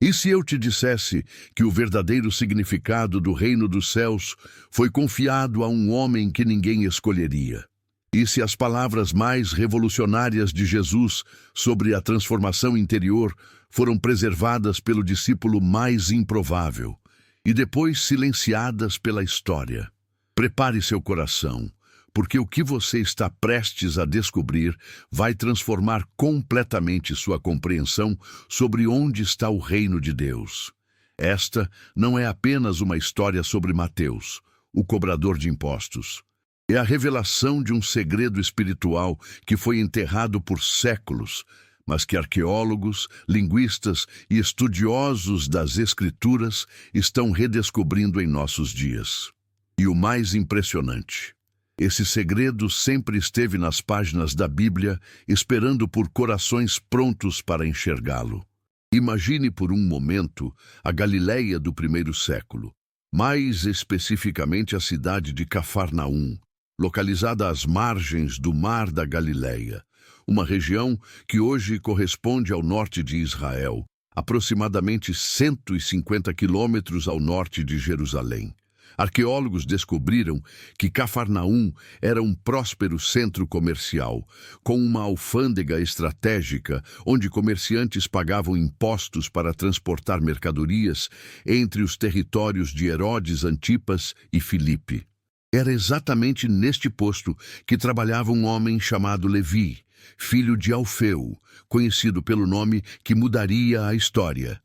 E se eu te dissesse que o verdadeiro significado do reino dos céus foi confiado a um homem que ninguém escolheria? E se as palavras mais revolucionárias de Jesus sobre a transformação interior foram preservadas pelo discípulo mais improvável e depois silenciadas pela história? Prepare seu coração, porque o que você está prestes a descobrir vai transformar completamente sua compreensão sobre onde está o reino de Deus. Esta não é apenas uma história sobre Mateus, o cobrador de impostos. É a revelação de um segredo espiritual que foi enterrado por séculos, mas que arqueólogos, linguistas e estudiosos das Escrituras estão redescobrindo em nossos dias. E o mais impressionante: esse segredo sempre esteve nas páginas da Bíblia, esperando por corações prontos para enxergá-lo. Imagine por um momento a Galileia do primeiro século, mais especificamente a cidade de Cafarnaum, localizada às margens do Mar da Galileia, uma região que hoje corresponde ao norte de Israel, aproximadamente 150 quilômetros ao norte de Jerusalém. Arqueólogos descobriram que Cafarnaum era um próspero centro comercial, com uma alfândega estratégica onde comerciantes pagavam impostos para transportar mercadorias entre os territórios de Herodes Antipas e Filipe. Era exatamente neste posto que trabalhava um homem chamado Levi, filho de Alfeu, conhecido pelo nome que mudaria a história,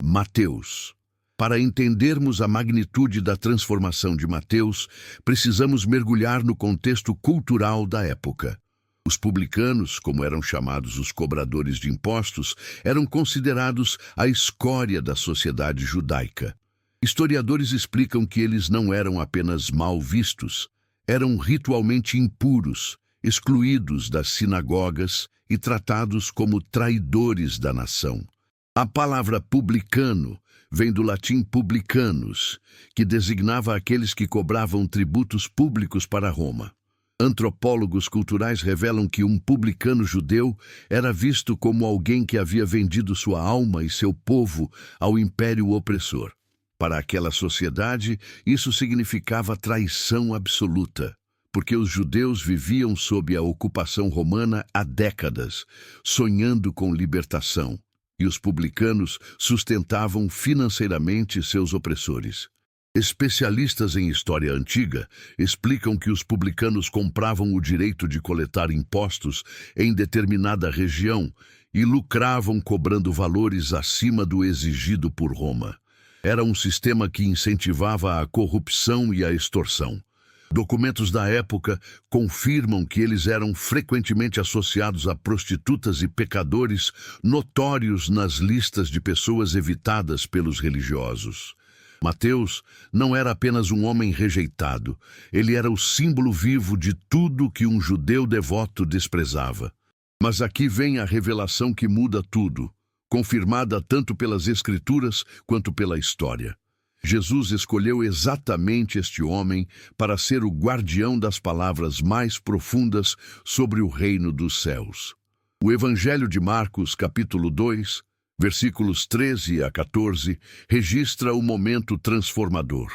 Mateus. Para entendermos a magnitude da transformação de Mateus, precisamos mergulhar no contexto cultural da época. Os publicanos, como eram chamados os cobradores de impostos, eram considerados a escória da sociedade judaica. Historiadores explicam que eles não eram apenas mal vistos, eram ritualmente impuros, excluídos das sinagogas e tratados como traidores da nação. A palavra publicano vem do latim publicanus, que designava aqueles que cobravam tributos públicos para Roma. Antropólogos culturais revelam que um publicano judeu era visto como alguém que havia vendido sua alma e seu povo ao império opressor. Para aquela sociedade, isso significava traição absoluta, porque os judeus viviam sob a ocupação romana há décadas, sonhando com libertação, e os publicanos sustentavam financeiramente seus opressores. Especialistas em história antiga explicam que os publicanos compravam o direito de coletar impostos em determinada região e lucravam cobrando valores acima do exigido por Roma. Era um sistema que incentivava a corrupção e a extorsão. Documentos da época confirmam que eles eram frequentemente associados a prostitutas e pecadores notórios nas listas de pessoas evitadas pelos religiosos. Mateus não era apenas um homem rejeitado, ele era o símbolo vivo de tudo que um judeu devoto desprezava. Mas aqui vem a revelação que muda tudo, confirmada tanto pelas Escrituras quanto pela história. Jesus escolheu exatamente este homem para ser o guardião das palavras mais profundas sobre o reino dos céus. O Evangelho de Marcos, capítulo 2, versículos 13 a 14, registra o momento transformador.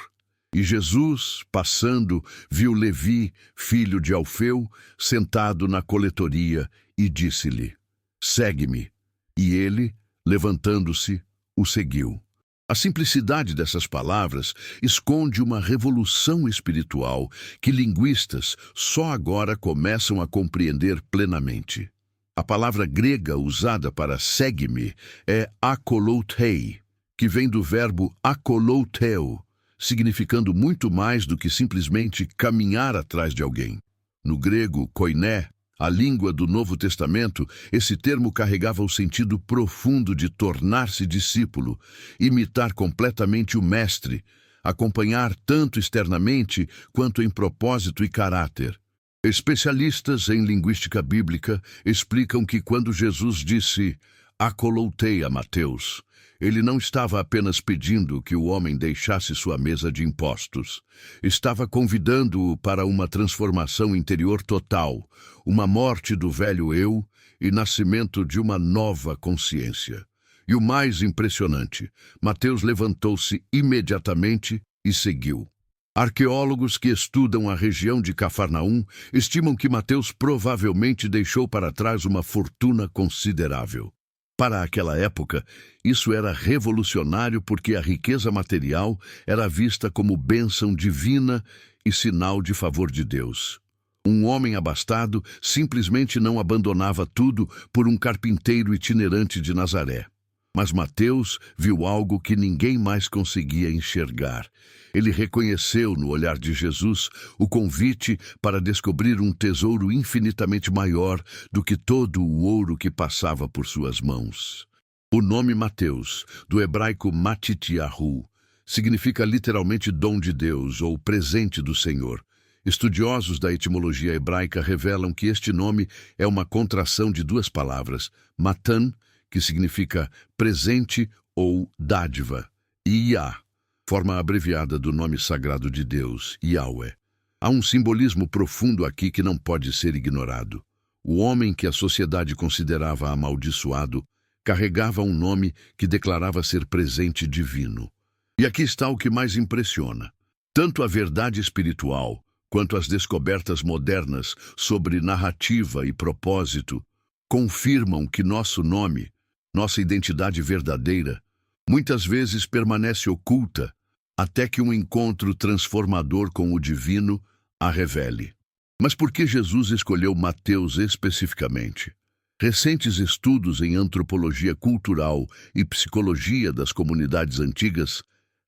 E Jesus, passando, viu Levi, filho de Alfeu, sentado na coletoria e disse-lhe: "Segue-me." E ele, levantando-se, o seguiu. A simplicidade dessas palavras esconde uma revolução espiritual que linguistas só agora começam a compreender plenamente. A palavra grega usada para segue-me é akoloutei, que vem do verbo akolouteo, significando muito mais do que simplesmente caminhar atrás de alguém. No grego koiné, a língua do Novo Testamento, esse termo carregava o sentido profundo de tornar-se discípulo, imitar completamente o mestre, acompanhar tanto externamente quanto em propósito e caráter. Especialistas em linguística bíblica explicam que quando Jesus disse "akoloutei a Mateus", ele não estava apenas pedindo que o homem deixasse sua mesa de impostos. Estava convidando-o para uma transformação interior total, uma morte do velho eu e nascimento de uma nova consciência. E o mais impressionante, Mateus levantou-se imediatamente e seguiu. Arqueólogos que estudam a região de Cafarnaum estimam que Mateus provavelmente deixou para trás uma fortuna considerável. Para aquela época, isso era revolucionário porque a riqueza material era vista como bênção divina e sinal de favor de Deus. Um homem abastado simplesmente não abandonava tudo por um carpinteiro itinerante de Nazaré. Mas Mateus viu algo que ninguém mais conseguia enxergar. Ele reconheceu no olhar de Jesus o convite para descobrir um tesouro infinitamente maior do que todo o ouro que passava por suas mãos. O nome Mateus, do hebraico Matityahu, significa literalmente dom de Deus ou presente do Senhor. Estudiosos da etimologia hebraica revelam que este nome é uma contração de duas palavras, matan, que significa presente ou dádiva, e Yah, forma abreviada do nome sagrado de Deus, Yahweh. Há um simbolismo profundo aqui que não pode ser ignorado. O homem que a sociedade considerava amaldiçoado carregava um nome que declarava ser presente divino. E aqui está o que mais impressiona. Tanto a verdade espiritual quanto as descobertas modernas sobre narrativa e propósito confirmam que nosso nome, nossa identidade verdadeira, muitas vezes permanece oculta até que um encontro transformador com o divino a revele. Mas por que Jesus escolheu Mateus especificamente? Recentes estudos em antropologia cultural e psicologia das comunidades antigas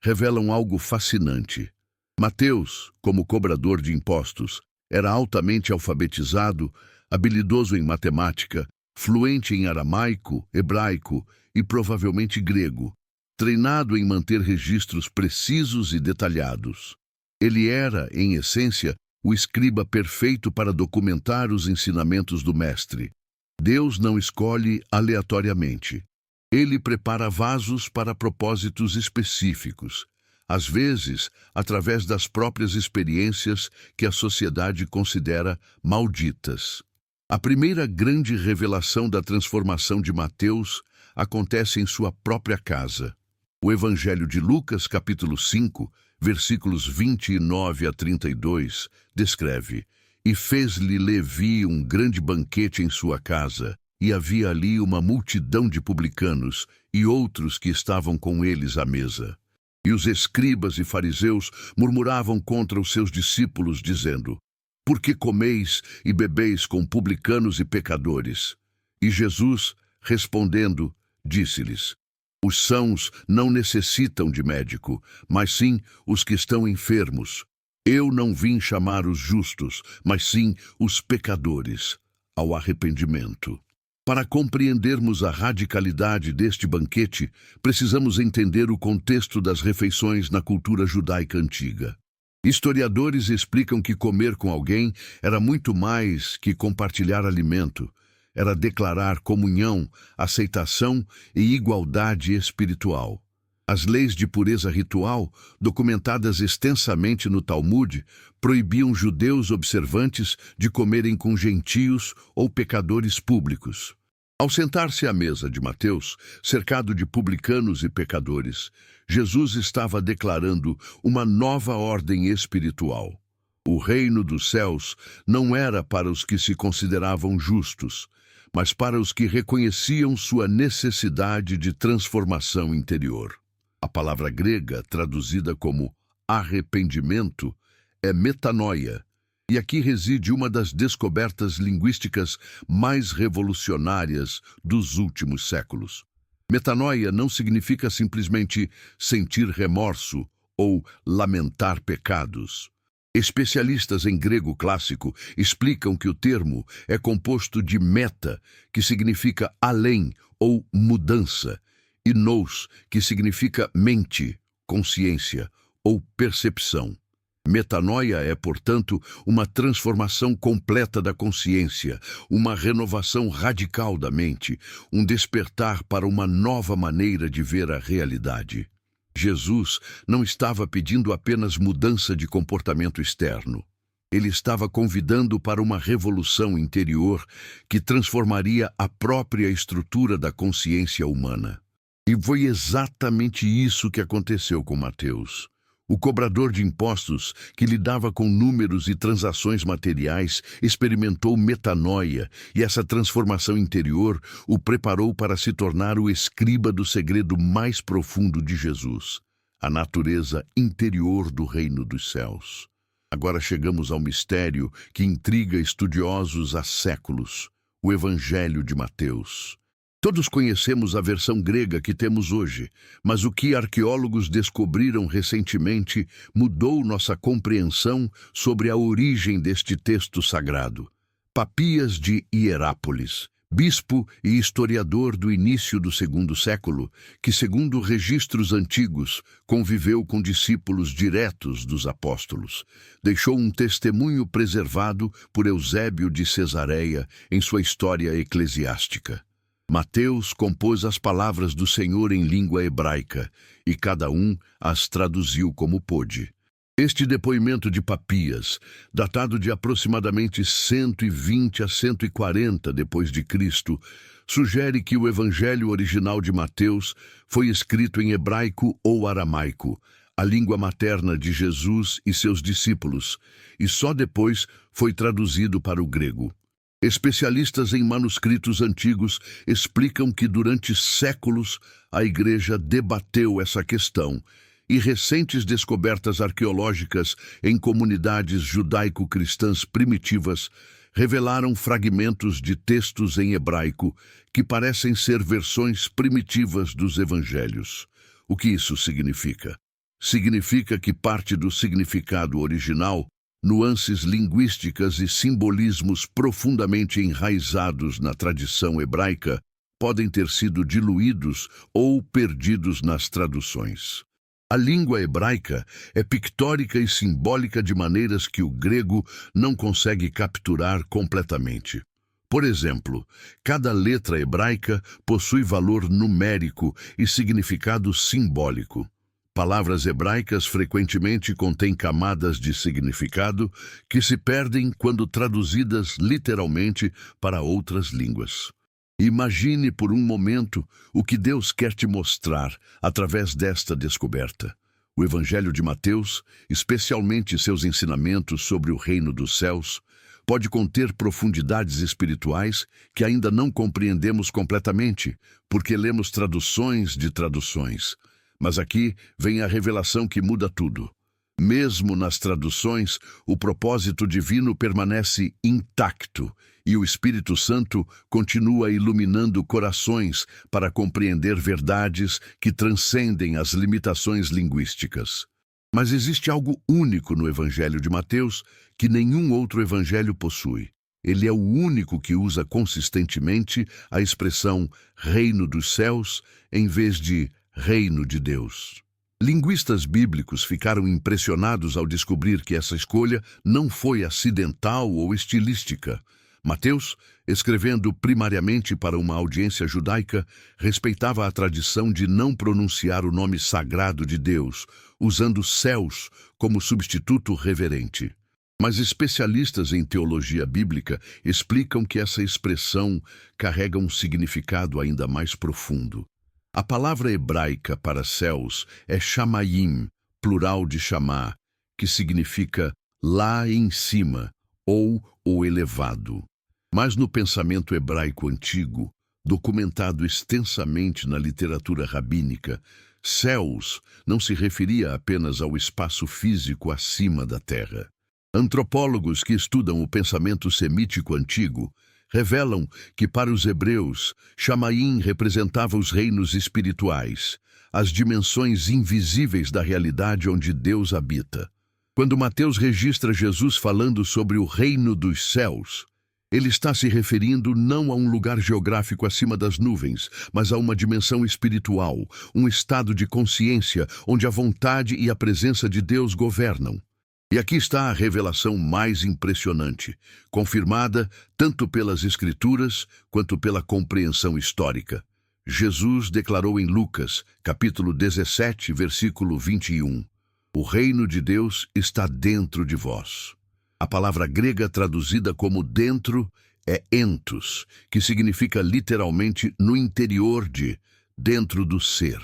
revelam algo fascinante. Mateus, como cobrador de impostos, era altamente alfabetizado, habilidoso em matemática, fluente em aramaico, hebraico e provavelmente grego, treinado em manter registros precisos e detalhados. Ele era, em essência, o escriba perfeito para documentar os ensinamentos do mestre. Deus não escolhe aleatoriamente. Ele prepara vasos para propósitos específicos, às vezes através das próprias experiências que a sociedade considera malditas. A primeira grande revelação da transformação de Mateus acontece em sua própria casa. O Evangelho de Lucas, capítulo 5, versículos 29 a 32, descreve: E fez-lhe Levi um grande banquete em sua casa, e havia ali uma multidão de publicanos e outros que estavam com eles à mesa. E os escribas e fariseus murmuravam contra os seus discípulos, dizendo: Por que comeis e bebeis com publicanos e pecadores? E Jesus, respondendo, disse-lhes: Os sãos não necessitam de médico, mas sim os que estão enfermos. Eu não vim chamar os justos, mas sim os pecadores, ao arrependimento. Para compreendermos a radicalidade deste banquete, precisamos entender o contexto das refeições na cultura judaica antiga. Historiadores explicam que comer com alguém era muito mais que compartilhar alimento. Era declarar comunhão, aceitação e igualdade espiritual. As leis de pureza ritual, documentadas extensamente no Talmud, proibiam judeus observantes de comerem com gentios ou pecadores públicos. Ao sentar-se à mesa de Mateus, cercado de publicanos e pecadores, Jesus estava declarando uma nova ordem espiritual. O reino dos céus não era para os que se consideravam justos, mas para os que reconheciam sua necessidade de transformação interior. A palavra grega, traduzida como arrependimento, é metanoia, e aqui reside uma das descobertas linguísticas mais revolucionárias dos últimos séculos. Metanoia não significa simplesmente sentir remorso ou lamentar pecados. Especialistas em grego clássico explicam que o termo é composto de meta, que significa além ou mudança, e nous, que significa mente, consciência ou percepção. Metanoia é, portanto, uma transformação completa da consciência, uma renovação radical da mente, um despertar para uma nova maneira de ver a realidade. Jesus não estava pedindo apenas mudança de comportamento externo. Ele estava convidando para uma revolução interior que transformaria a própria estrutura da consciência humana. E foi exatamente isso que aconteceu com Mateus. O cobrador de impostos, que lidava com números e transações materiais, experimentou metanoia, e essa transformação interior o preparou para se tornar o escriba do segredo mais profundo de Jesus, a natureza interior do reino dos céus. Agora chegamos ao mistério que intriga estudiosos há séculos, o Evangelho de Mateus. Todos conhecemos a versão grega que temos hoje, mas o que arqueólogos descobriram recentemente mudou nossa compreensão sobre a origem deste texto sagrado. Papias de Hierápolis, bispo e historiador do início do segundo século, que, segundo registros antigos, conviveu com discípulos diretos dos apóstolos, deixou um testemunho preservado por Eusébio de Cesareia em sua história eclesiástica. Mateus compôs as palavras do Senhor em língua hebraica, e cada um as traduziu como pôde. Este depoimento de Papias, datado de aproximadamente 120 a 140 depois de Cristo, sugere que o evangelho original de Mateus foi escrito em hebraico ou aramaico, a língua materna de Jesus e seus discípulos, e só depois foi traduzido para o grego. Especialistas em manuscritos antigos explicam que durante séculos a Igreja debateu essa questão e recentes descobertas arqueológicas em comunidades judaico-cristãs primitivas revelaram fragmentos de textos em hebraico que parecem ser versões primitivas dos evangelhos. O que isso significa? Significa que parte do significado original, nuances linguísticas e simbolismos profundamente enraizados na tradição hebraica podem ter sido diluídos ou perdidos nas traduções. A língua hebraica é pictórica e simbólica de maneiras que o grego não consegue capturar completamente. Por exemplo, cada letra hebraica possui valor numérico e significado simbólico. Palavras hebraicas frequentemente contêm camadas de significado que se perdem quando traduzidas literalmente para outras línguas. Imagine por um momento o que Deus quer te mostrar através desta descoberta. O Evangelho de Mateus, especialmente seus ensinamentos sobre o reino dos céus, pode conter profundidades espirituais que ainda não compreendemos completamente, porque lemos traduções de traduções. Mas aqui vem a revelação que muda tudo. Mesmo nas traduções, o propósito divino permanece intacto e o Espírito Santo continua iluminando corações para compreender verdades que transcendem as limitações linguísticas. Mas existe algo único no Evangelho de Mateus que nenhum outro evangelho possui. Ele é o único que usa consistentemente a expressão reino dos céus em vez de reino de Deus. Linguistas bíblicos ficaram impressionados ao descobrir que essa escolha não foi acidental ou estilística. Mateus, escrevendo primariamente para uma audiência judaica, respeitava a tradição de não pronunciar o nome sagrado de Deus, usando céus como substituto reverente. Mas especialistas em teologia bíblica explicam que essa expressão carrega um significado ainda mais profundo. A palavra hebraica para céus é shamayim, plural de chamá, que significa lá em cima ou o elevado. Mas no pensamento hebraico antigo, documentado extensamente na literatura rabínica, céus não se referia apenas ao espaço físico acima da terra. Antropólogos que estudam o pensamento semítico antigo revelam que para os hebreus, Shamayim representava os reinos espirituais, as dimensões invisíveis da realidade onde Deus habita. Quando Mateus registra Jesus falando sobre o reino dos céus, ele está se referindo não a um lugar geográfico acima das nuvens, mas a uma dimensão espiritual, um estado de consciência onde a vontade e a presença de Deus governam. E aqui está a revelação mais impressionante, confirmada tanto pelas Escrituras quanto pela compreensão histórica. Jesus declarou em Lucas, capítulo 17, versículo 21, "O reino de Deus está dentro de vós." A palavra grega traduzida como dentro é entos, que significa literalmente no interior de, dentro do ser.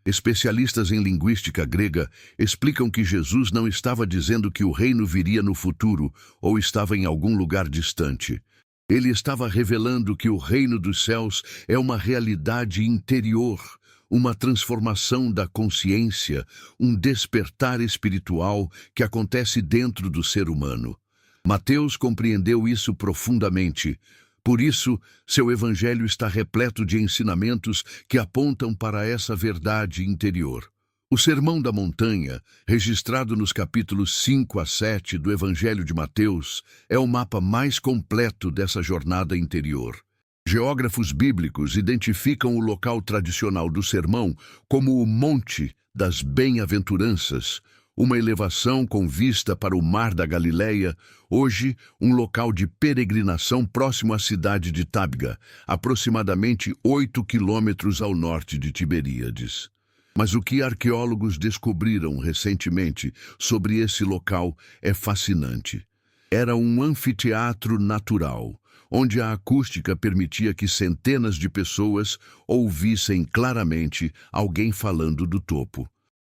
Especialistas em linguística grega explicam que Jesus não estava dizendo que o reino viria no futuro ou estava em algum lugar distante. Ele estava revelando que o reino dos céus é uma realidade interior, uma transformação da consciência, um despertar espiritual que acontece dentro do ser humano. Mateus compreendeu isso profundamente. Por isso, seu evangelho está repleto de ensinamentos que apontam para essa verdade interior. O Sermão da Montanha, registrado nos capítulos 5 a 7 do Evangelho de Mateus, é o mapa mais completo dessa jornada interior. Geógrafos bíblicos identificam o local tradicional do sermão como o Monte das Bem-aventuranças, uma elevação com vista para o Mar da Galileia, hoje um local de peregrinação próximo à cidade de Tabga, aproximadamente 8 quilômetros ao norte de Tiberíades. Mas o que arqueólogos descobriram recentemente sobre esse local é fascinante. Era um anfiteatro natural, onde a acústica permitia que centenas de pessoas ouvissem claramente alguém falando do topo.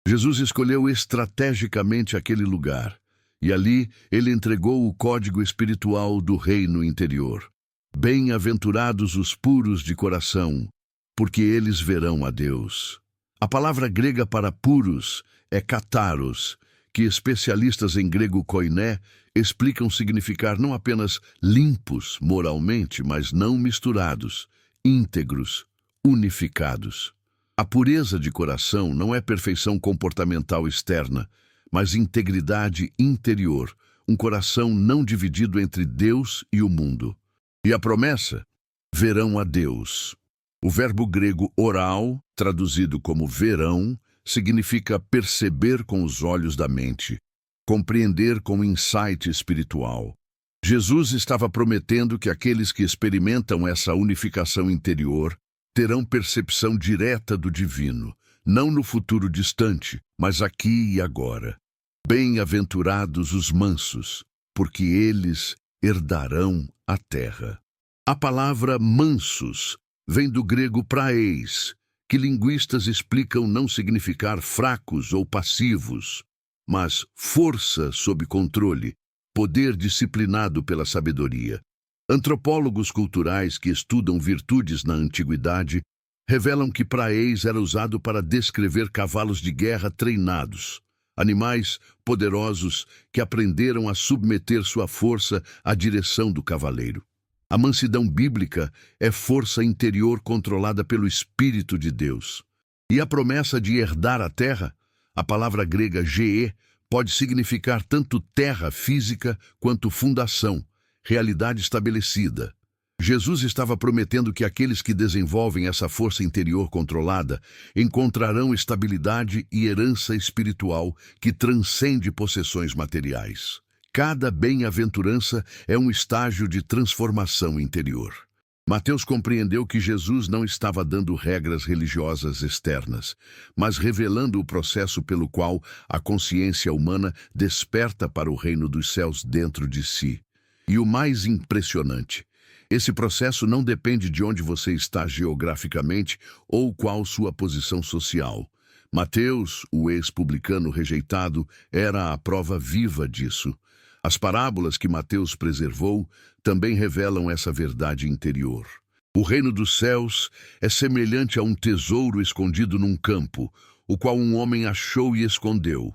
Jesus escolheu estrategicamente aquele lugar, e ali ele entregou o código espiritual do reino interior. Bem-aventurados os puros de coração, porque eles verão a Deus. A palavra grega para puros é kataros, que especialistas em grego koiné explicam significar não apenas limpos moralmente, mas não misturados, íntegros, unificados. A pureza de coração não é perfeição comportamental externa, mas integridade interior, um coração não dividido entre Deus e o mundo. E a promessa? Verão a Deus. O verbo grego oral, traduzido como verão, significa perceber com os olhos da mente, compreender com insight espiritual. Jesus estava prometendo que aqueles que experimentam essa unificação interior terão percepção direta do divino, não no futuro distante, mas aqui e agora. Bem-aventurados os mansos, porque eles herdarão a terra. A palavra mansos vem do grego praeis, que linguistas explicam não significar fracos ou passivos, mas força sob controle, poder disciplinado pela sabedoria. Antropólogos culturais que estudam virtudes na antiguidade revelam que praeis era usado para descrever cavalos de guerra treinados, animais poderosos que aprenderam a submeter sua força à direção do cavaleiro. A mansidão bíblica é força interior controlada pelo Espírito de Deus. E a promessa de herdar a terra, a palavra grega ge, pode significar tanto terra física quanto fundação, realidade estabelecida. Jesus estava prometendo que aqueles que desenvolvem essa força interior controlada encontrarão estabilidade e herança espiritual que transcende possessões materiais. Cada bem-aventurança é um estágio de transformação interior. Mateus compreendeu que Jesus não estava dando regras religiosas externas, mas revelando o processo pelo qual a consciência humana desperta para o reino dos céus dentro de si. E o mais impressionante, esse processo não depende de onde você está geograficamente ou qual sua posição social. Mateus, o ex-publicano rejeitado, era a prova viva disso. As parábolas que Mateus preservou também revelam essa verdade interior. O reino dos céus é semelhante a um tesouro escondido num campo, o qual um homem achou e escondeu.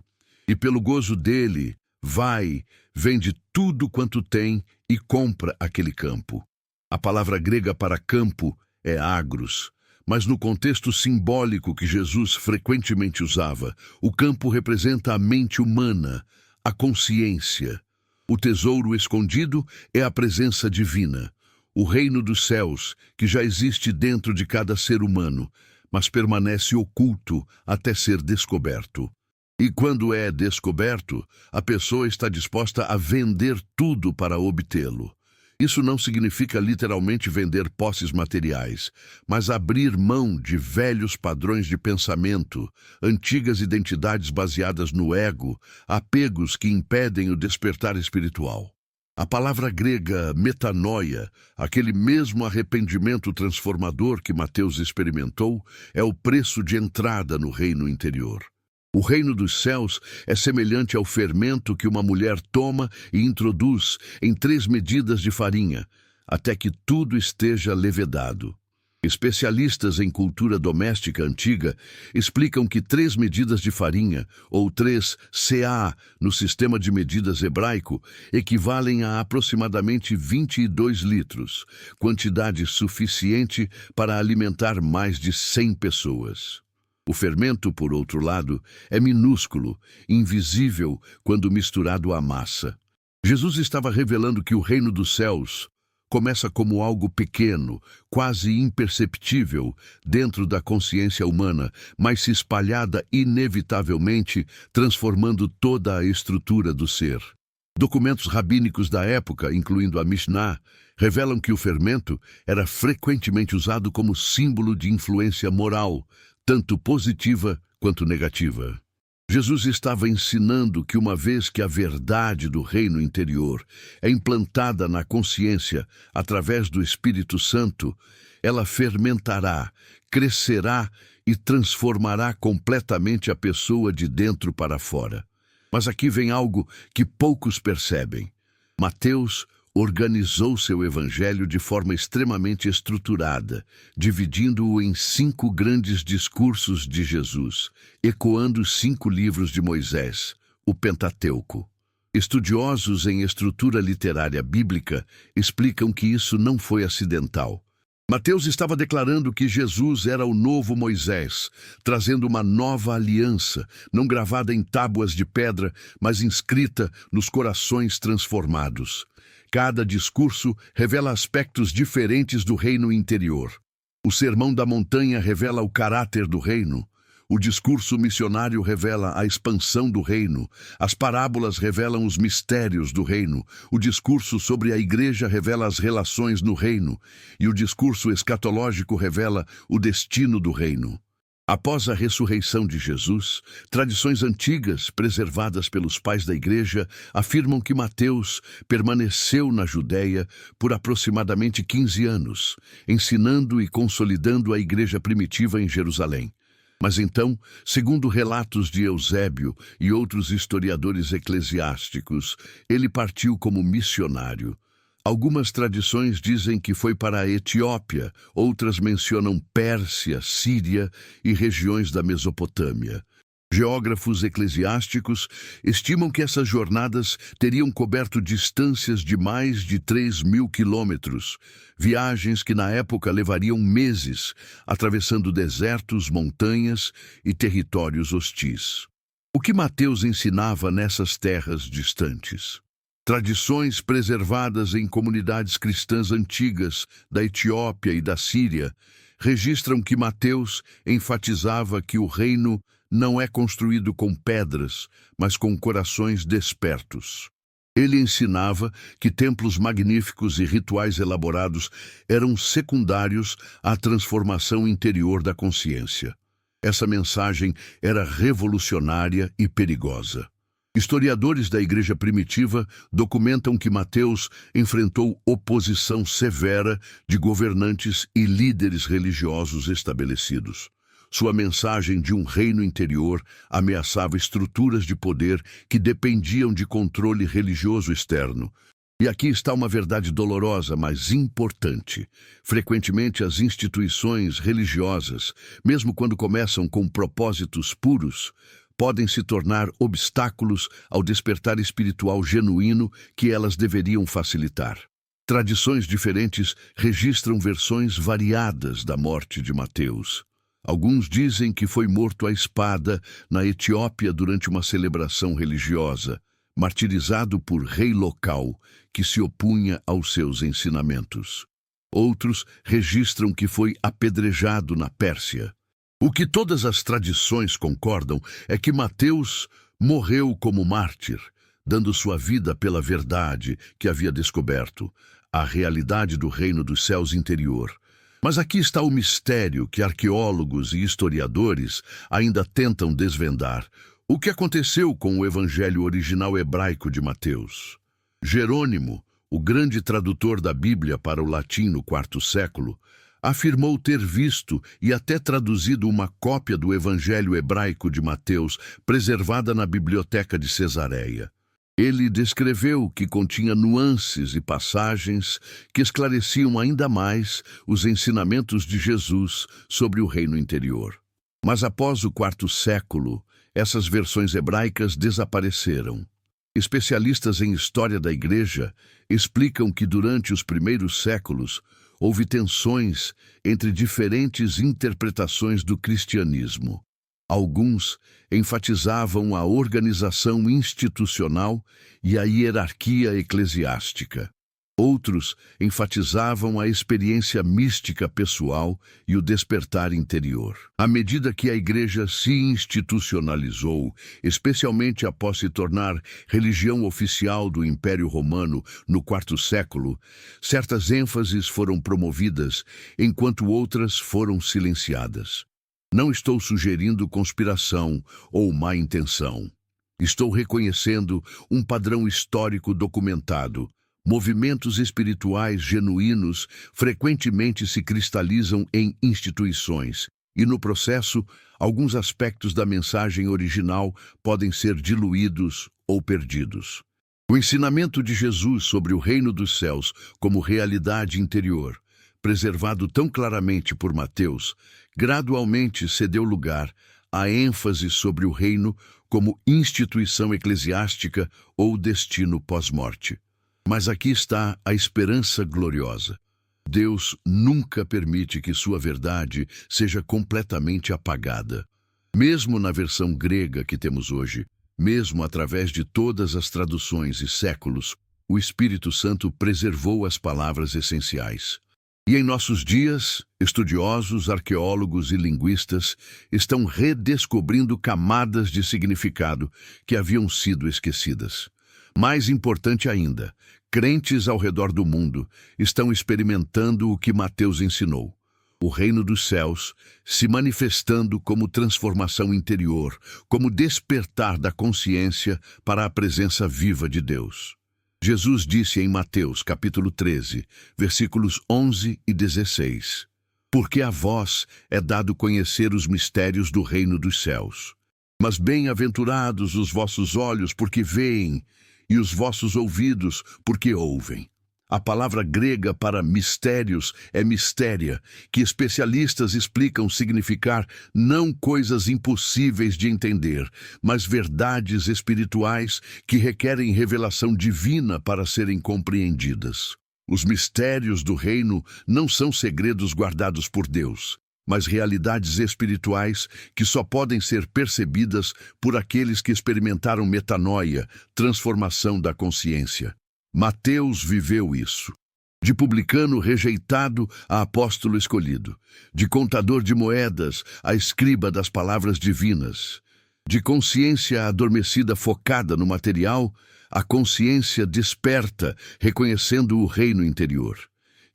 E pelo gozo dele, vai, vende tudo quanto tem e compra aquele campo. A palavra grega para campo é agros, mas no contexto simbólico que Jesus frequentemente usava, o campo representa a mente humana, a consciência. O tesouro escondido é a presença divina, o reino dos céus, que já existe dentro de cada ser humano, mas permanece oculto até ser descoberto. E quando é descoberto, a pessoa está disposta a vender tudo para obtê-lo. Isso não significa literalmente vender posses materiais, mas abrir mão de velhos padrões de pensamento, antigas identidades baseadas no ego, apegos que impedem o despertar espiritual. A palavra grega metanoia, aquele mesmo arrependimento transformador que Mateus experimentou, é o preço de entrada no reino interior. O reino dos céus é semelhante ao fermento que uma mulher toma e introduz em 3 medidas de farinha, até que tudo esteja levedado. Especialistas em cultura doméstica antiga explicam que 3 medidas de farinha, ou 3 CA no sistema de medidas hebraico, equivalem a aproximadamente 22 litros, quantidade suficiente para alimentar mais de 100 pessoas. O fermento, por outro lado, é minúsculo, invisível quando misturado à massa. Jesus estava revelando que o reino dos céus começa como algo pequeno, quase imperceptível dentro da consciência humana, mas se espalhada inevitavelmente, transformando toda a estrutura do ser. Documentos rabínicos da época, incluindo a Mishnah, revelam que o fermento era frequentemente usado como símbolo de influência moral, tanto positiva quanto negativa. Jesus estava ensinando que uma vez que a verdade do reino interior é implantada na consciência através do Espírito Santo, ela fermentará, crescerá e transformará completamente a pessoa de dentro para fora. Mas aqui vem algo que poucos percebem. Mateus organizou seu evangelho de forma extremamente estruturada, dividindo-o em 5 grandes discursos de Jesus, ecoando os 5 livros de Moisés, o Pentateuco. Estudiosos em estrutura literária bíblica explicam que isso não foi acidental. Mateus estava declarando que Jesus era o novo Moisés, trazendo uma nova aliança, não gravada em tábuas de pedra, mas inscrita nos corações transformados. Cada discurso revela aspectos diferentes do reino interior. O Sermão da Montanha revela o caráter do reino. O discurso missionário revela a expansão do reino. As parábolas revelam os mistérios do reino. O discurso sobre a igreja revela as relações no reino. E o discurso escatológico revela o destino do reino. Após a ressurreição de Jesus, tradições antigas, preservadas pelos pais da igreja, afirmam que Mateus permaneceu na Judéia por aproximadamente 15 anos, ensinando e consolidando a igreja primitiva em Jerusalém. Mas então, segundo relatos de Eusébio e outros historiadores eclesiásticos, ele partiu como missionário. Algumas tradições dizem que foi para a Etiópia, outras mencionam Pérsia, Síria e regiões da Mesopotâmia. Geógrafos eclesiásticos estimam que essas jornadas teriam coberto distâncias de mais de 3.000 quilômetros, viagens que na época levariam meses, atravessando desertos, montanhas e territórios hostis. O que Mateus ensinava nessas terras distantes? Tradições preservadas em comunidades cristãs antigas da Etiópia e da Síria registram que Mateus enfatizava que o reino não é construído com pedras, mas com corações despertos. Ele ensinava que templos magníficos e rituais elaborados eram secundários à transformação interior da consciência. Essa mensagem era revolucionária e perigosa. Historiadores da igreja primitiva documentam que Mateus enfrentou oposição severa de governantes e líderes religiosos estabelecidos. Sua mensagem de um reino interior ameaçava estruturas de poder que dependiam de controle religioso externo. E aqui está uma verdade dolorosa, mas importante. Frequentemente as instituições religiosas, mesmo quando começam com propósitos puros, podem se tornar obstáculos ao despertar espiritual genuíno que elas deveriam facilitar. Tradições diferentes registram versões variadas da morte de Mateus. Alguns dizem que foi morto à espada na Etiópia durante uma celebração religiosa, martirizado por rei local que se opunha aos seus ensinamentos. Outros registram que foi apedrejado na Pérsia. O que todas as tradições concordam é que Mateus morreu como mártir, dando sua vida pela verdade que havia descoberto, a realidade do reino dos céus interior. Mas aqui está o mistério que arqueólogos e historiadores ainda tentam desvendar. O que aconteceu com o evangelho original hebraico de Mateus? Jerônimo, o grande tradutor da Bíblia para o latim no quarto século, afirmou ter visto e até traduzido uma cópia do Evangelho hebraico de Mateus, preservada na biblioteca de Cesareia. Ele descreveu que continha nuances e passagens que esclareciam ainda mais os ensinamentos de Jesus sobre o reino interior. Mas após o quarto século, essas versões hebraicas desapareceram. Especialistas em história da Igreja explicam que durante os primeiros séculos houve tensões entre diferentes interpretações do cristianismo. Alguns enfatizavam a organização institucional e a hierarquia eclesiástica. Outros enfatizavam a experiência mística pessoal e o despertar interior. À medida que a Igreja se institucionalizou, especialmente após se tornar religião oficial do Império Romano no quarto século, certas ênfases foram promovidas, enquanto outras foram silenciadas. Não estou sugerindo conspiração ou má intenção. Estou reconhecendo um padrão histórico documentado. Movimentos espirituais genuínos frequentemente se cristalizam em instituições, e no processo, alguns aspectos da mensagem original podem ser diluídos ou perdidos. O ensinamento de Jesus sobre o reino dos céus como realidade interior, preservado tão claramente por Mateus, gradualmente cedeu lugar à ênfase sobre o reino como instituição eclesiástica ou destino pós-morte. Mas aqui está a esperança gloriosa. Deus nunca permite que sua verdade seja completamente apagada. Mesmo na versão grega que temos hoje, mesmo através de todas as traduções e séculos, o Espírito Santo preservou as palavras essenciais. E em nossos dias, estudiosos, arqueólogos e linguistas estão redescobrindo camadas de significado que haviam sido esquecidas. Mais importante ainda, crentes ao redor do mundo estão experimentando o que Mateus ensinou. O reino dos céus se manifestando como transformação interior, como despertar da consciência para a presença viva de Deus. Jesus disse em Mateus, capítulo 13, versículos 11 e 16, «Porque a vós é dado conhecer os mistérios do reino dos céus. Mas bem-aventurados os vossos olhos, porque veem, e os vossos ouvidos, porque ouvem». A palavra grega para mistérios é mistéria, que especialistas explicam significar não coisas impossíveis de entender, mas verdades espirituais que requerem revelação divina para serem compreendidas. Os mistérios do reino não são segredos guardados por Deus, mas realidades espirituais que só podem ser percebidas por aqueles que experimentaram metanoia, transformação da consciência. Mateus viveu isso. De publicano rejeitado a apóstolo escolhido, de contador de moedas a escriba das palavras divinas, de consciência adormecida focada no material, a consciência desperta, reconhecendo o reino interior.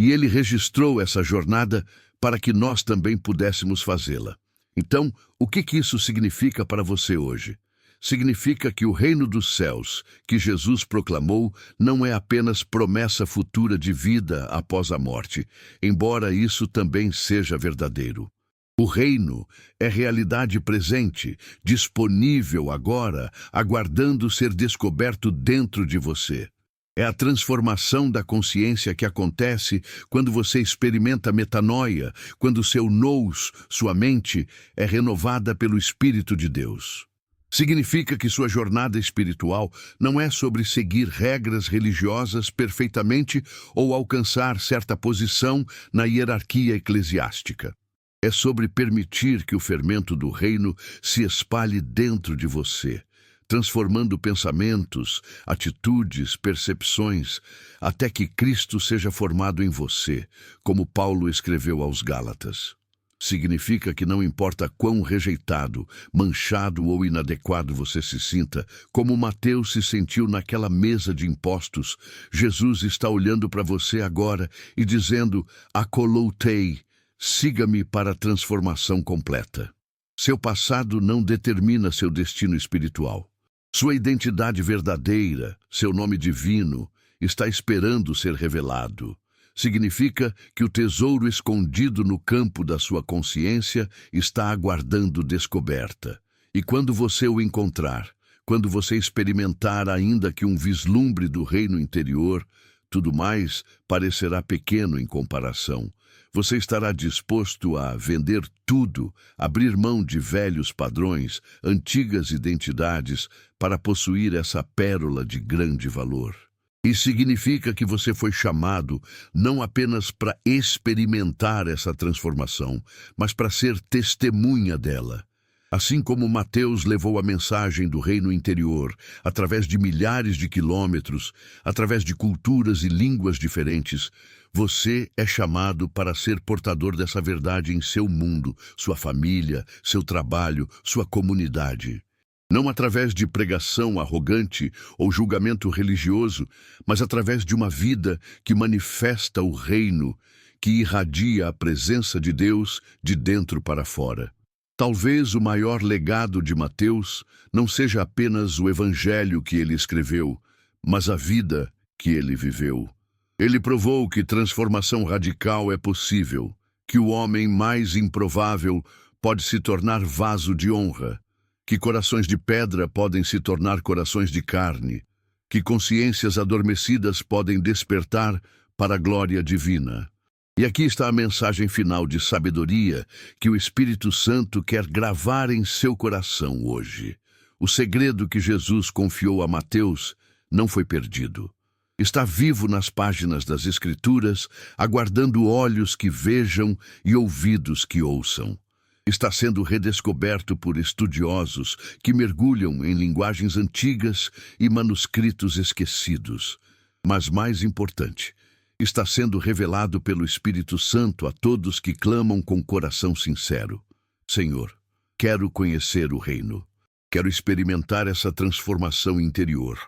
E ele registrou essa jornada para que nós também pudéssemos fazê-la. Então, o que isso significa para você hoje? Significa que o reino dos céus, que Jesus proclamou, não é apenas promessa futura de vida após a morte, embora isso também seja verdadeiro. O reino é realidade presente, disponível agora, aguardando ser descoberto dentro de você. É a transformação da consciência que acontece quando você experimenta metanoia, quando seu nous, sua mente, é renovada pelo Espírito de Deus. Significa que sua jornada espiritual não é sobre seguir regras religiosas perfeitamente ou alcançar certa posição na hierarquia eclesiástica. É sobre permitir que o fermento do reino se espalhe dentro de você, transformando pensamentos, atitudes, percepções, até que Cristo seja formado em você, como Paulo escreveu aos Gálatas. Significa que não importa quão rejeitado, manchado ou inadequado você se sinta, como Mateus se sentiu naquela mesa de impostos, Jesus está olhando para você agora e dizendo: "Acoloutei, siga-me para a transformação completa." Seu passado não determina seu destino espiritual. Sua identidade verdadeira, seu nome divino, está esperando ser revelado. Significa que o tesouro escondido no campo da sua consciência está aguardando descoberta. E quando você o encontrar, quando você experimentar ainda que um vislumbre do reino interior, tudo mais parecerá pequeno em comparação. Você estará disposto a vender tudo, abrir mão de velhos padrões, antigas identidades, para possuir essa pérola de grande valor. Isso significa que você foi chamado não apenas para experimentar essa transformação, mas para ser testemunha dela. Assim como Mateus levou a mensagem do reino interior através de milhares de quilômetros, através de culturas e línguas diferentes, você é chamado para ser portador dessa verdade em seu mundo, sua família, seu trabalho, sua comunidade. Não através de pregação arrogante ou julgamento religioso, mas através de uma vida que manifesta o reino, que irradia a presença de Deus de dentro para fora. Talvez o maior legado de Mateus não seja apenas o evangelho que ele escreveu, mas a vida que ele viveu. Ele provou que transformação radical é possível, que o homem mais improvável pode se tornar vaso de honra, que corações de pedra podem se tornar corações de carne, que consciências adormecidas podem despertar para a glória divina. E aqui está a mensagem final de sabedoria que o Espírito Santo quer gravar em seu coração hoje. O segredo que Jesus confiou a Mateus não foi perdido. Está vivo nas páginas das Escrituras, aguardando olhos que vejam e ouvidos que ouçam. Está sendo redescoberto por estudiosos que mergulham em linguagens antigas e manuscritos esquecidos. Mas mais importante, está sendo revelado pelo Espírito Santo a todos que clamam com coração sincero. Senhor, quero conhecer o reino. Quero experimentar essa transformação interior.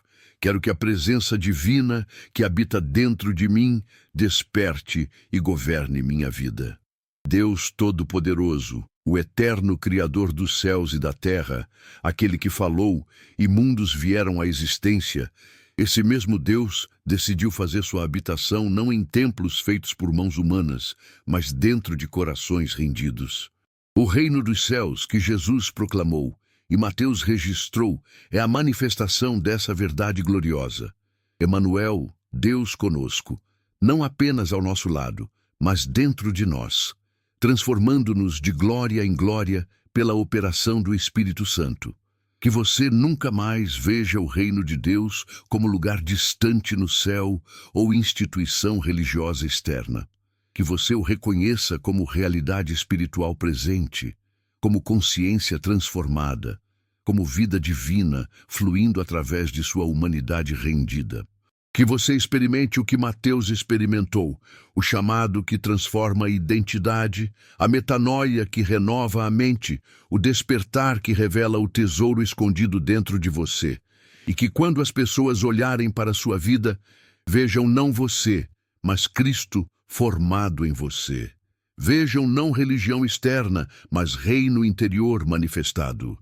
Quero que a presença divina que habita dentro de mim desperte e governe minha vida. Deus Todo-Poderoso, o eterno Criador dos céus e da terra, aquele que falou e mundos vieram à existência, esse mesmo Deus decidiu fazer sua habitação não em templos feitos por mãos humanas, mas dentro de corações rendidos. O reino dos céus que Jesus proclamou e Mateus registrou é a manifestação dessa verdade gloriosa. Emanuel, Deus conosco, não apenas ao nosso lado, mas dentro de nós, transformando-nos de glória em glória pela operação do Espírito Santo. Que você nunca mais veja o reino de Deus como lugar distante no céu ou instituição religiosa externa. Que você o reconheça como realidade espiritual presente, como consciência transformada, como vida divina fluindo através de sua humanidade rendida. Que você experimente o que Mateus experimentou, o chamado que transforma a identidade, a metanoia que renova a mente, o despertar que revela o tesouro escondido dentro de você. E que quando as pessoas olharem para a sua vida, vejam não você, mas Cristo formado em você. Vejam não religião externa, mas reino interior manifestado.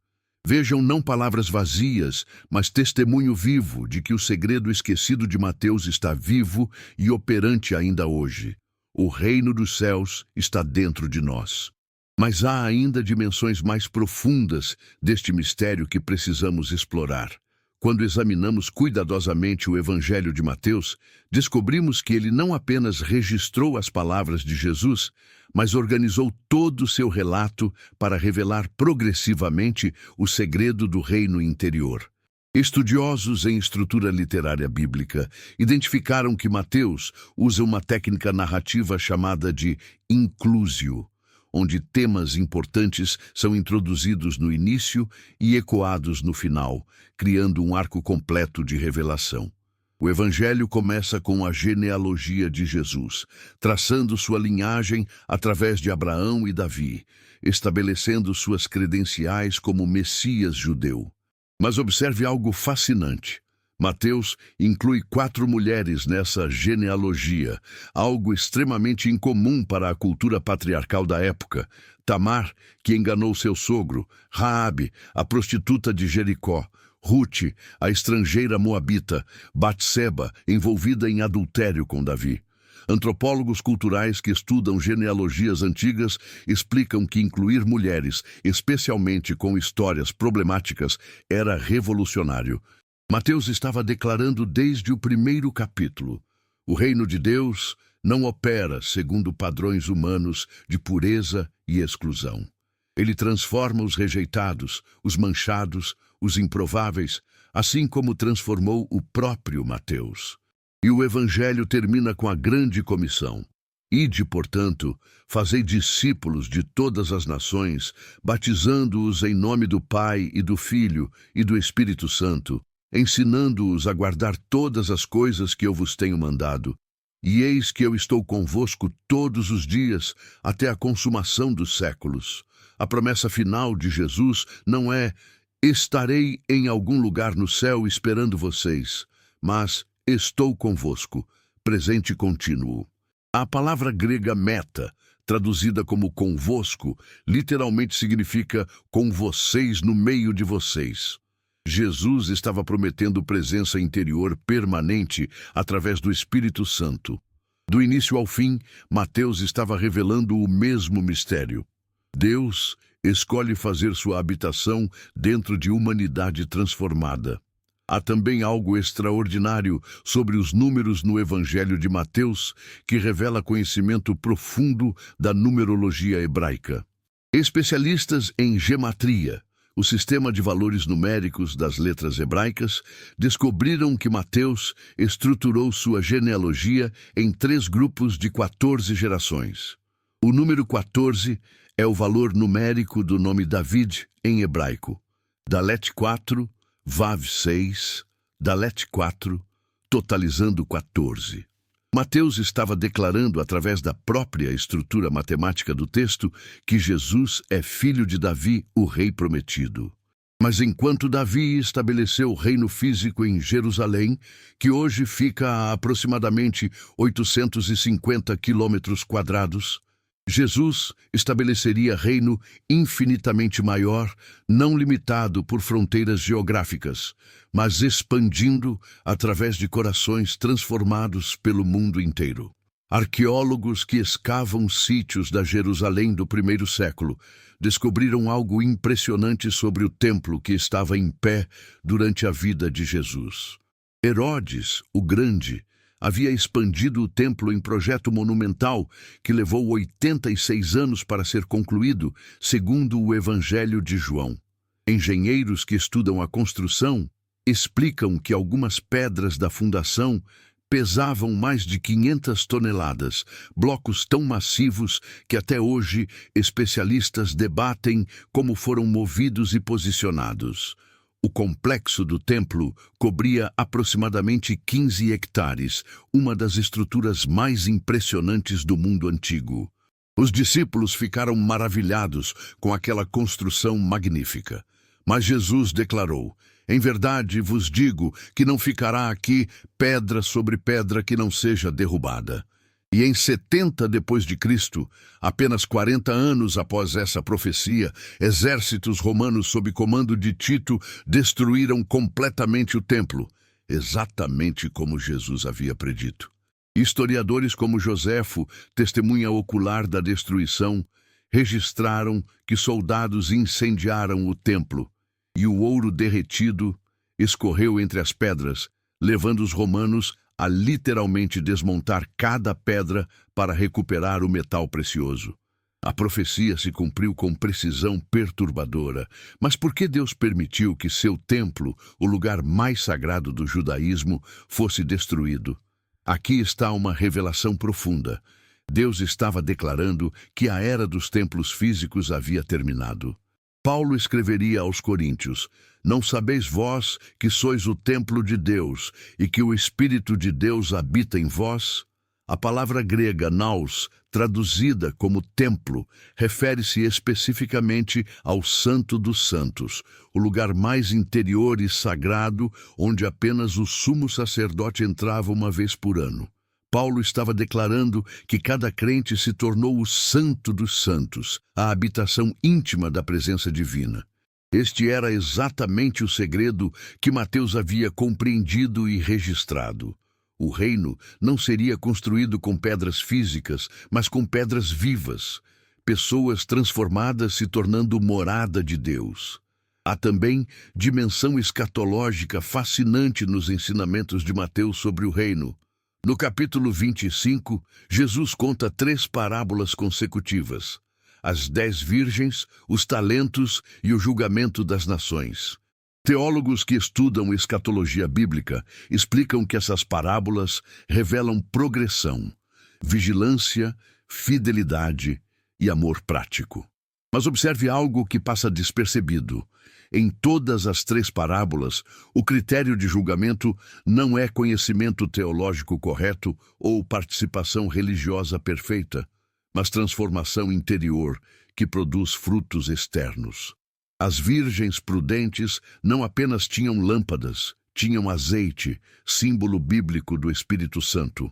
Vejam não palavras vazias, mas testemunho vivo de que o segredo esquecido de Mateus está vivo e operante ainda hoje. O reino dos céus está dentro de nós. Mas há ainda dimensões mais profundas deste mistério que precisamos explorar. Quando examinamos cuidadosamente o Evangelho de Mateus, descobrimos que ele não apenas registrou as palavras de Jesus, mas organizou todo o seu relato para revelar progressivamente o segredo do reino interior. Estudiosos em estrutura literária bíblica identificaram que Mateus usa uma técnica narrativa chamada de inclusio, onde temas importantes são introduzidos no início e ecoados no final, criando um arco completo de revelação. O Evangelho começa com a genealogia de Jesus, traçando sua linhagem através de Abraão e Davi, estabelecendo suas credenciais como Messias judeu. Mas observe algo fascinante. Mateus inclui 4 mulheres nessa genealogia, algo extremamente incomum para a cultura patriarcal da época. Tamar, que enganou seu sogro, Raabe, a prostituta de Jericó, Rute, a estrangeira moabita, Batseba, envolvida em adultério com Davi. Antropólogos culturais que estudam genealogias antigas explicam que incluir mulheres, especialmente com histórias problemáticas, era revolucionário. Mateus estava declarando desde o primeiro capítulo: o reino de Deus não opera segundo padrões humanos de pureza e exclusão. Ele transforma os rejeitados, os manchados, os improváveis, assim como transformou o próprio Mateus. E o Evangelho termina com a grande comissão. Ide, portanto, fazei discípulos de todas as nações, batizando-os em nome do Pai e do Filho e do Espírito Santo, ensinando-os a guardar todas as coisas que eu vos tenho mandado. E eis que eu estou convosco todos os dias, até a consumação dos séculos. A promessa final de Jesus não é: estarei em algum lugar no céu esperando vocês, mas estou convosco, presente contínuo. A palavra grega meta, traduzida como convosco, literalmente significa com vocês no meio de vocês. Jesus estava prometendo presença interior permanente através do Espírito Santo. Do início ao fim, Mateus estava revelando o mesmo mistério. Deus escolhe fazer sua habitação dentro de humanidade transformada. Há também algo extraordinário sobre os números no Evangelho de Mateus, que revela conhecimento profundo da numerologia hebraica. Especialistas em gematria, o sistema de valores numéricos das letras hebraicas, descobriram que Mateus estruturou sua genealogia em 3 grupos de 14 gerações. O número 14 é o valor numérico do nome David em hebraico. Dalet 4, Vav 6, Dalet 4, totalizando 14. Mateus estava declarando, através da própria estrutura matemática do texto, que Jesus é filho de Davi, o rei prometido. Mas enquanto Davi estabeleceu o reino físico em Jerusalém, que hoje fica a aproximadamente 850 quilômetros quadrados, Jesus estabeleceria reino infinitamente maior, não limitado por fronteiras geográficas, mas expandindo através de corações transformados pelo mundo inteiro. Arqueólogos que escavam sítios da Jerusalém do primeiro século descobriram algo impressionante sobre o templo que estava em pé durante a vida de Jesus. Herodes, o Grande, havia expandido o templo em projeto monumental que levou 86 anos para ser concluído, segundo o Evangelho de João. Engenheiros que estudam a construção explicam que algumas pedras da fundação pesavam mais de 500 toneladas, blocos tão massivos que até hoje especialistas debatem como foram movidos e posicionados. O complexo do templo cobria aproximadamente 15 hectares, uma das estruturas mais impressionantes do mundo antigo. Os discípulos ficaram maravilhados com aquela construção magnífica. Mas Jesus declarou: em verdade vos digo que não ficará aqui pedra sobre pedra que não seja derrubada. E em 70 depois de Cristo, apenas 40 anos após essa profecia, exércitos romanos sob comando de Tito destruíram completamente o templo, exatamente como Jesus havia predito. Historiadores como Joséfo, testemunha ocular da destruição, registraram que soldados incendiaram o templo e o ouro derretido escorreu entre as pedras, levando os romanos a literalmente desmontar cada pedra para recuperar o metal precioso. A profecia se cumpriu com precisão perturbadora. Mas por que Deus permitiu que seu templo, o lugar mais sagrado do judaísmo, fosse destruído? Aqui está uma revelação profunda. Deus estava declarando que a era dos templos físicos havia terminado. Paulo escreveria aos Coríntios: não sabeis vós que sois o templo de Deus e que o Espírito de Deus habita em vós? A palavra grega naos, traduzida como templo, refere-se especificamente ao Santo dos Santos, o lugar mais interior e sagrado onde apenas o sumo sacerdote entrava uma vez por ano. Paulo estava declarando que cada crente se tornou o Santo dos Santos, a habitação íntima da presença divina. Este era exatamente o segredo que Mateus havia compreendido e registrado. O reino não seria construído com pedras físicas, mas com pedras vivas, pessoas transformadas se tornando morada de Deus. Há também dimensão escatológica fascinante nos ensinamentos de Mateus sobre o reino. No capítulo 25, Jesus conta 3 parábolas consecutivas: as 10 virgens, os talentos e o julgamento das nações. Teólogos que estudam escatologia bíblica explicam que essas parábolas revelam progressão, vigilância, fidelidade e amor prático. Mas observe algo que passa despercebido. Em todas as 3 parábolas, o critério de julgamento não é conhecimento teológico correto ou participação religiosa perfeita, mas transformação interior que produz frutos externos. As virgens prudentes não apenas tinham lâmpadas, tinham azeite, símbolo bíblico do Espírito Santo.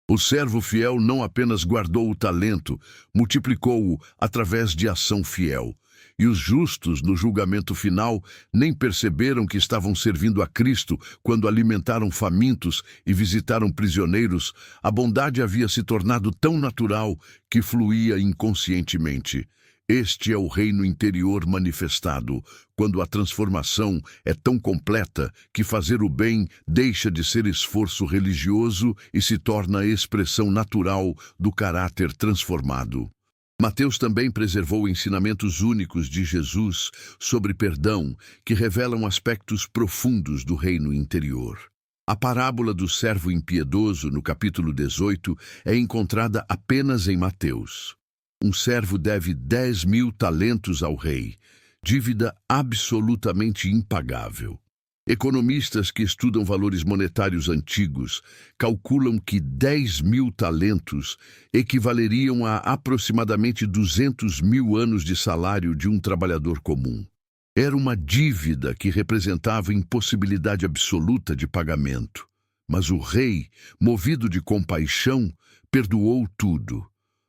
O servo fiel não apenas guardou o talento, multiplicou-o através de ação fiel. E os justos, no julgamento final, nem perceberam que estavam servindo a Cristo quando alimentaram famintos e visitaram prisioneiros. A bondade havia se tornado tão natural que fluía inconscientemente. Este é o reino interior manifestado, quando a transformação é tão completa que fazer o bem deixa de ser esforço religioso e se torna a expressão natural do caráter transformado. Mateus também preservou ensinamentos únicos de Jesus sobre perdão, que revelam aspectos profundos do reino interior. A parábola do servo impiedoso, no capítulo 18, é encontrada apenas em Mateus. Um servo deve 10.000 talentos ao rei, dívida absolutamente impagável. Economistas que estudam valores monetários antigos calculam que 10.000 talentos equivaleriam a aproximadamente 200.000 anos de salário de um trabalhador comum. Era uma dívida que representava impossibilidade absoluta de pagamento. Mas o rei, movido de compaixão, perdoou tudo.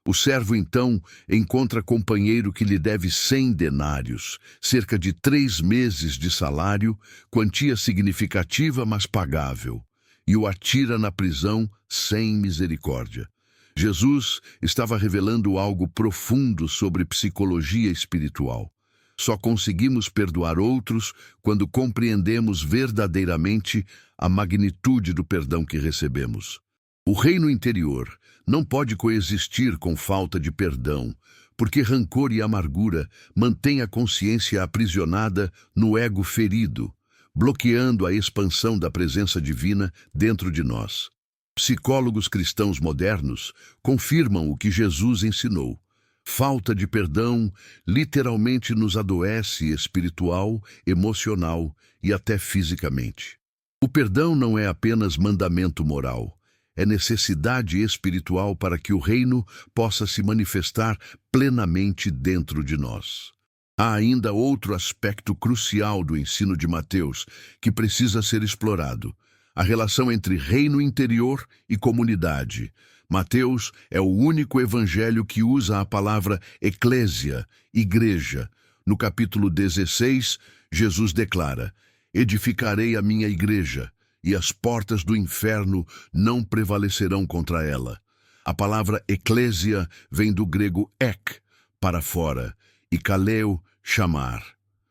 O servo, então, encontra companheiro que lhe deve 100 denários, cerca de 3 meses de salário, quantia significativa, mas pagável, e o atira na prisão sem misericórdia. Jesus estava revelando algo profundo sobre psicologia espiritual. Só conseguimos perdoar outros quando compreendemos verdadeiramente a magnitude do perdão que recebemos. O reino interior não pode coexistir com falta de perdão, porque rancor e amargura mantêm a consciência aprisionada no ego ferido, bloqueando a expansão da presença divina dentro de nós. Psicólogos cristãos modernos confirmam o que Jesus ensinou. Falta de perdão literalmente nos adoece espiritual, emocional e até fisicamente. O perdão não é apenas mandamento moral. É necessidade espiritual para que o reino possa se manifestar plenamente dentro de nós. Há ainda outro aspecto crucial do ensino de Mateus que precisa ser explorado: a relação entre reino interior e comunidade. Mateus é o único evangelho que usa a palavra eclésia, igreja. No capítulo 16, Jesus declara: edificarei a minha igreja, e as portas do inferno não prevalecerão contra ela. A palavra eclésia vem do grego ek, para fora, e kaleo, chamar.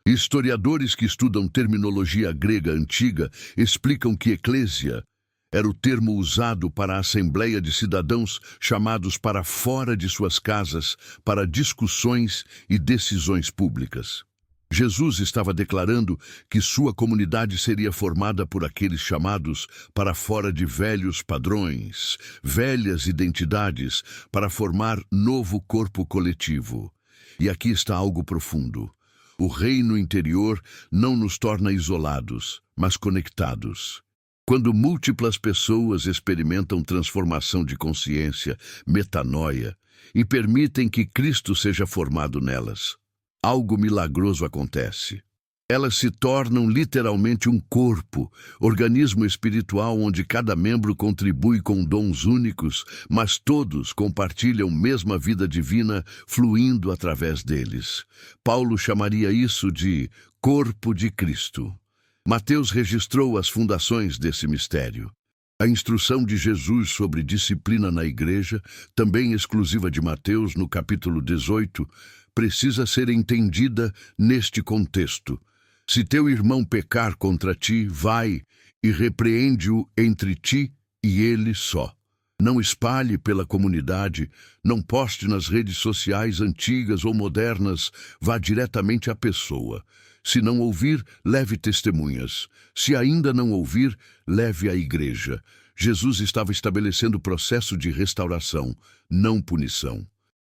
Historiadores que estudam terminologia grega antiga explicam que eclésia era o termo usado para a assembleia de cidadãos chamados para fora de suas casas para discussões e decisões públicas. Jesus estava declarando que sua comunidade seria formada por aqueles chamados para fora de velhos padrões, velhas identidades, para formar novo corpo coletivo. E aqui está algo profundo. O reino interior não nos torna isolados, mas conectados. Quando múltiplas pessoas experimentam transformação de consciência, metanoia, e permitem que Cristo seja formado nelas, algo milagroso acontece. Elas se tornam literalmente um corpo, organismo espiritual onde cada membro contribui com dons únicos, mas todos compartilham a mesma vida divina fluindo através deles. Paulo chamaria isso de corpo de Cristo. Mateus registrou as fundações desse mistério. A instrução de Jesus sobre disciplina na igreja, também exclusiva de Mateus, no capítulo 18, precisa ser entendida neste contexto. Se teu irmão pecar contra ti, vai e repreende-o entre ti e ele só. Não espalhe pela comunidade, não poste nas redes sociais antigas ou modernas, vá diretamente à pessoa. Se não ouvir, leve testemunhas. Se ainda não ouvir, leve à igreja. Jesus estava estabelecendo o processo de restauração, não punição.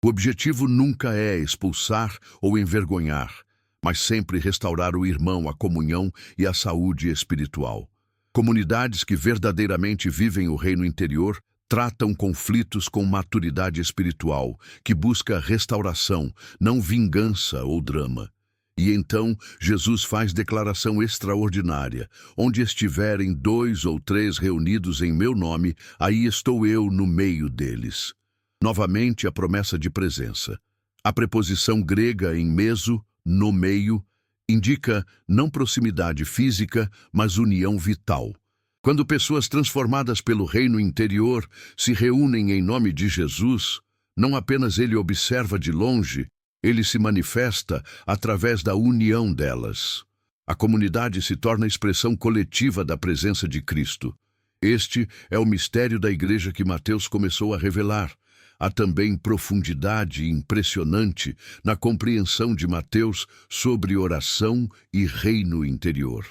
O objetivo nunca é expulsar ou envergonhar, mas sempre restaurar o irmão, a comunhão e a saúde espiritual. Comunidades que verdadeiramente vivem o reino interior tratam conflitos com maturidade espiritual, que busca restauração, não vingança ou drama. E então Jesus faz declaração extraordinária: onde estiverem 2 ou 3 reunidos em meu nome, aí estou eu no meio deles. Novamente a promessa de presença. A preposição grega em meso, no meio, indica não proximidade física, mas união vital. Quando pessoas transformadas pelo reino interior se reúnem em nome de Jesus, não apenas ele observa de longe, ele se manifesta através da união delas. A comunidade se torna a expressão coletiva da presença de Cristo. Este é o mistério da igreja que Mateus começou a revelar. Há também profundidade impressionante na compreensão de Mateus sobre oração e reino interior.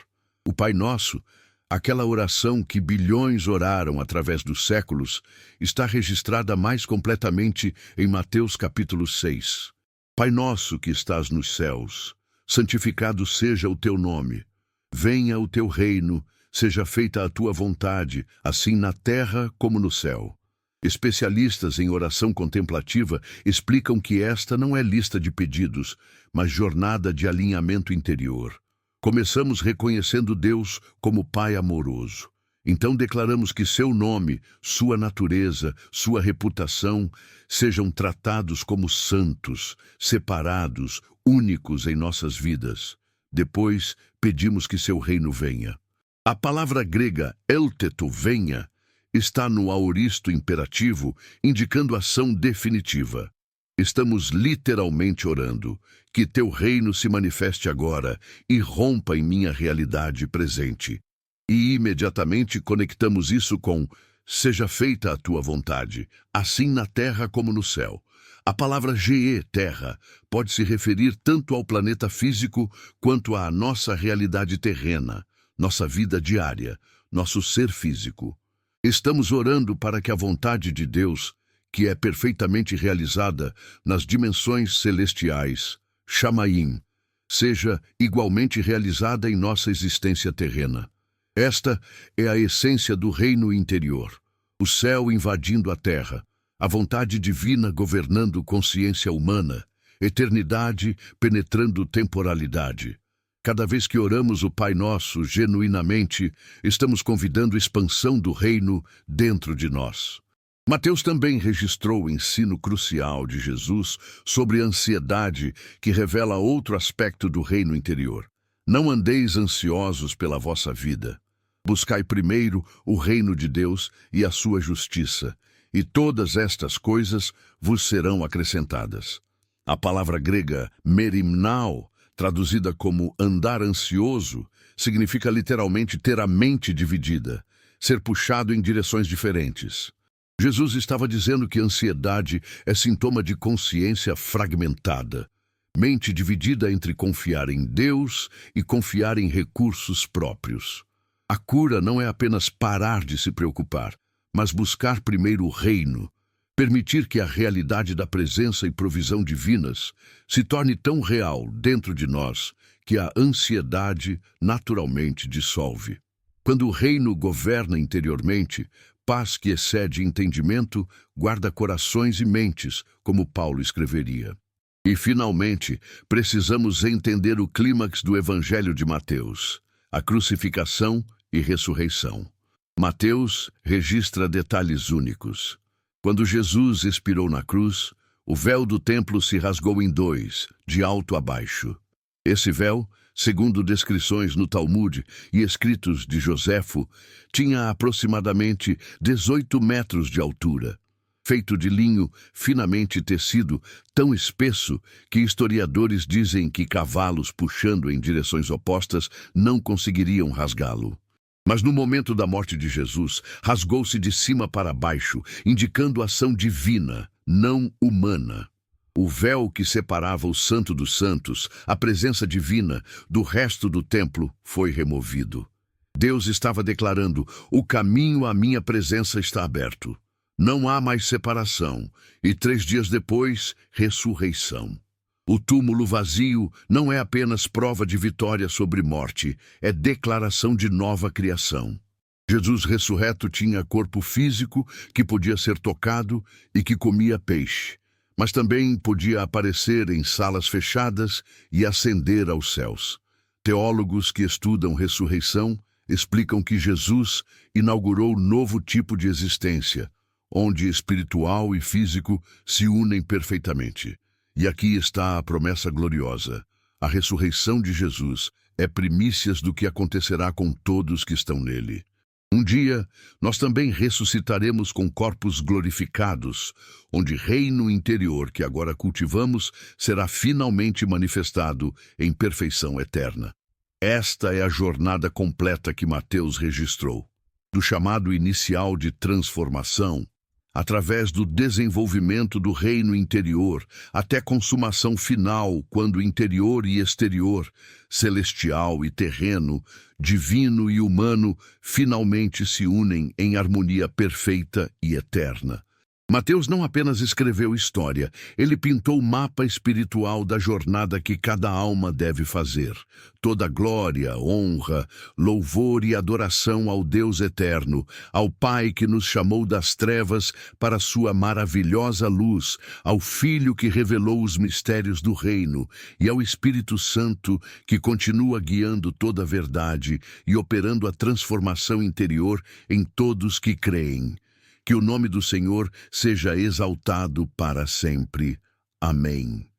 O Pai Nosso, aquela oração que bilhões oraram através dos séculos, está registrada mais completamente em Mateus capítulo 6. Pai nosso que estás nos céus, santificado seja o teu nome. Venha o teu reino, seja feita a tua vontade, assim na terra como no céu. Especialistas em oração contemplativa explicam que esta não é lista de pedidos, mas jornada de alinhamento interior. Começamos reconhecendo Deus como Pai amoroso. Então declaramos que seu nome, sua natureza, sua reputação sejam tratados como santos, separados, únicos em nossas vidas. Depois, pedimos que seu reino venha. A palavra grega elteto, venha, está no aoristo imperativo, indicando ação definitiva. Estamos literalmente orando que teu reino se manifeste agora e rompa em minha realidade presente. E imediatamente conectamos isso com seja feita a tua vontade, assim na terra como no céu. A palavra GE, terra, pode se referir tanto ao planeta físico quanto à nossa realidade terrena, nossa vida diária, nosso ser físico. Estamos orando para que a vontade de Deus, que é perfeitamente realizada nas dimensões celestiais, Shamaim, seja igualmente realizada em nossa existência terrena. Esta é a essência do reino interior, o céu invadindo a terra, a vontade divina governando consciência humana, eternidade penetrando temporalidade. Cada vez que oramos o Pai Nosso genuinamente, estamos convidando a expansão do reino dentro de nós. Mateus também registrou o ensino crucial de Jesus sobre a ansiedade, que revela outro aspecto do reino interior. Não andeis ansiosos pela vossa vida. Buscai primeiro o reino de Deus e a sua justiça, e todas estas coisas vos serão acrescentadas. A palavra grega merimnao, traduzida como andar ansioso, significa literalmente ter a mente dividida, ser puxado em direções diferentes. Jesus estava dizendo que a ansiedade é sintoma de consciência fragmentada, mente dividida entre confiar em Deus e confiar em recursos próprios. A cura não é apenas parar de se preocupar, mas buscar primeiro o reino, permitir que a realidade da presença e provisão divinas se torne tão real dentro de nós que a ansiedade naturalmente dissolve. Quando o reino governa interiormente, paz que excede entendimento guarda corações e mentes, como Paulo escreveria. E, finalmente, precisamos entender o clímax do Evangelho de Mateus, a crucificação e ressurreição. Mateus registra detalhes únicos. Quando Jesus expirou na cruz, o véu do templo se rasgou em dois, de alto a baixo. Esse véu Segundo descrições no Talmud e escritos de Joséfo, tinha aproximadamente 18 metros de altura. Feito de linho finamente tecido, tão espesso que historiadores dizem que cavalos puxando em direções opostas não conseguiriam rasgá-lo. Mas no momento da morte de Jesus, rasgou-se de cima para baixo, indicando ação divina, não humana. O véu que separava o Santo dos Santos, a presença divina, do resto do templo foi removido. Deus estava declarando: o caminho à minha presença está aberto. Não há mais separação. E 3 dias depois, ressurreição. O túmulo vazio não é apenas prova de vitória sobre morte, é declaração de nova criação. Jesus ressurreto tinha corpo físico que podia ser tocado e que comia peixe, mas também podia aparecer em salas fechadas e ascender aos céus. Teólogos que estudam ressurreição explicam que Jesus inaugurou novo tipo de existência, onde espiritual e físico se unem perfeitamente. E aqui está a promessa gloriosa. A ressurreição de Jesus é primícias do que acontecerá com todos que estão nele. Um dia, nós também ressuscitaremos com corpos glorificados, onde reino interior que agora cultivamos será finalmente manifestado em perfeição eterna. Esta é a jornada completa que Mateus registrou. Do chamado inicial de transformação, através do desenvolvimento do reino interior, até consumação final, quando interior e exterior, celestial e terreno, divino e humano, finalmente se unem em harmonia perfeita e eterna. Mateus não apenas escreveu história, ele pintou o mapa espiritual da jornada que cada alma deve fazer. Toda glória, honra, louvor e adoração ao Deus eterno, ao Pai que nos chamou das trevas para sua maravilhosa luz, ao Filho que revelou os mistérios do reino e ao Espírito Santo que continua guiando toda a verdade e operando a transformação interior em todos que creem. Que o nome do Senhor seja exaltado para sempre. Amém.